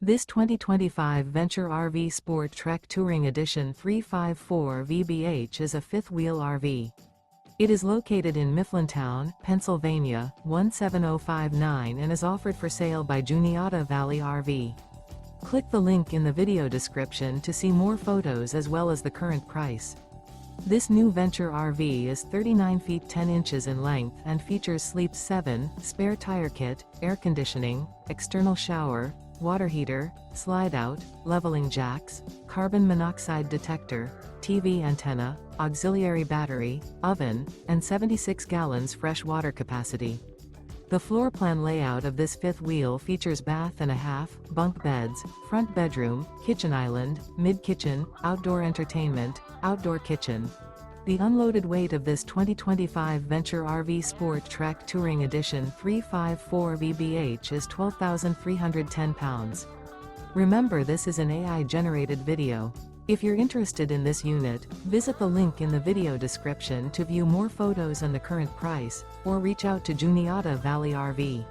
This 2025 Venture RV SportTrek Touring Edition 354 VBH is a fifth-wheel RV. It is located in Mifflintown, Pennsylvania, 17059 and is offered for sale by Juniata Valley RV. Click the link in the video description to see more photos as well as the current price. This new Venture RV is 39 feet 10 inches in length and features Sleep 7, spare tire kit, air conditioning, external shower, water heater, slide-out, leveling jacks, carbon monoxide detector, TV antenna, auxiliary battery, oven, and 76 gallons fresh water capacity. The floor plan layout of this fifth wheel features bath and a half, bunk beds, front bedroom, kitchen island, mid-kitchen, outdoor entertainment, outdoor kitchen. The unloaded weight of this 2025 Venture RV SportTrek Touring Edition 354 VBH is 12,310 pounds. Remember, this is an AI-generated video. If you're interested in this unit, visit the link in the video description to view more photos and the current price, or reach out to Juniata Valley RV.